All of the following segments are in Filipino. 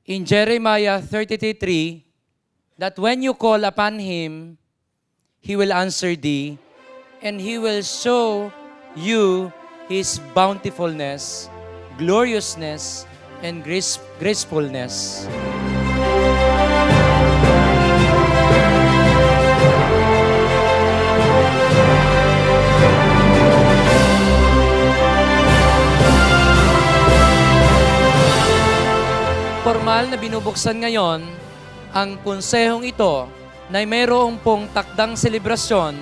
in Jeremiah 33:3 that when you call upon Him, He will answer thee, and He will show you His bountifulness, gloriousness, and gracefulness. Formal na binubuksan ngayon ang konsehong ito na mayroong pong takdang selebrasyon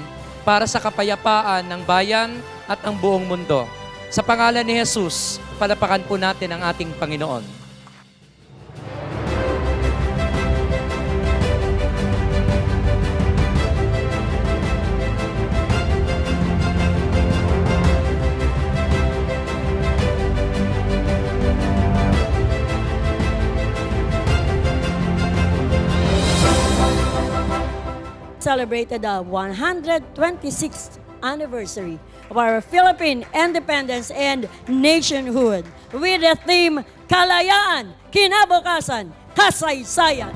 para sa kapayapaan ng bayan at ang buong mundo. Sa pangalan ni Jesus, palapakan po natin ang ating Panginoon. Celebrated the 126th anniversary of our Philippine independence and nationhood with the theme Kalayaan, Kinabukasan, Kasaysayan.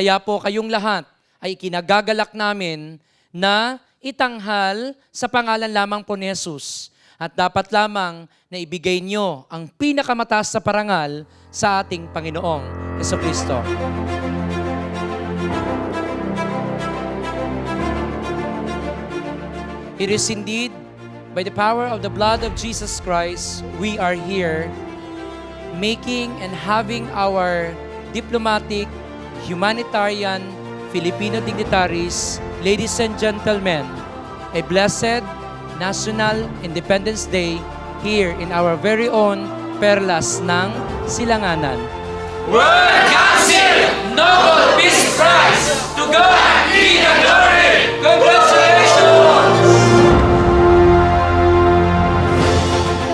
Kaya po kayong lahat ay kinagagalak namin na itanghal sa pangalan lamang po ni Jesus. At dapat lamang na ibigay nyo ang pinakamataas na parangal sa ating Panginoong Jesucristo. It is indeed by the power of the blood of Jesus Christ, we are here making and having our diplomatic, humanitarian, Filipino dignitaries, ladies and gentlemen, a blessed National Independence Day here in our very own Perlas ng Silanganan. World Council Nobel Peace Prize! To God be the glory! Congratulations!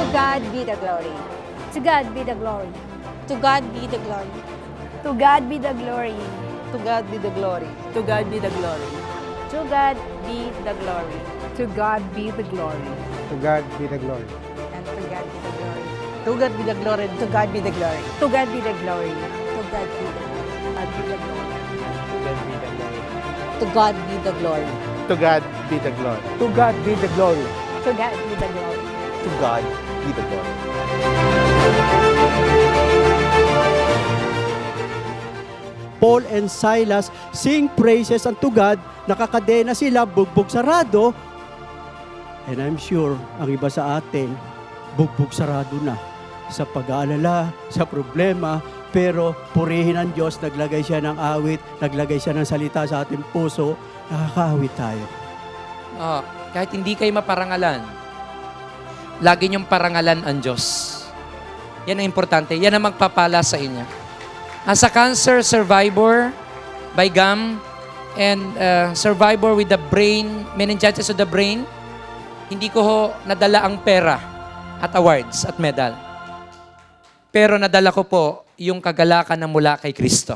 To God be the glory. To God be the glory. To God be the glory. To God be the glory. To God be the glory. To God be the glory. To God be the glory. To God be the glory. To God be the glory. And to God be the glory. To God be the glory. To God be the glory. To God be the glory. To God be the glory. To God be the glory. To God be the glory. To God be the glory. To God be the glory. To God be the glory. To God be the glory. Paul and Silas sing praises unto God, nakakadena sila, bugbog sarado. And I'm sure, ang iba sa atin, bugbog sarado na sa pag-aalala, sa problema, pero purihin ang Diyos, naglagay siya ng awit, naglagay siya ng salita sa ating puso, nakakaawit tayo. Kahit hindi kayo maparangalan, lagi niyong parangalan ang Diyos. Yan ang importante. Yan ang magpapala sa inyo. As a cancer survivor by GAM and survivor with the brain, meningitis of the brain, hindi ko ho nadala ang pera at awards at medal. Pero nadala ko po yung kagalakan na mula kay Kristo.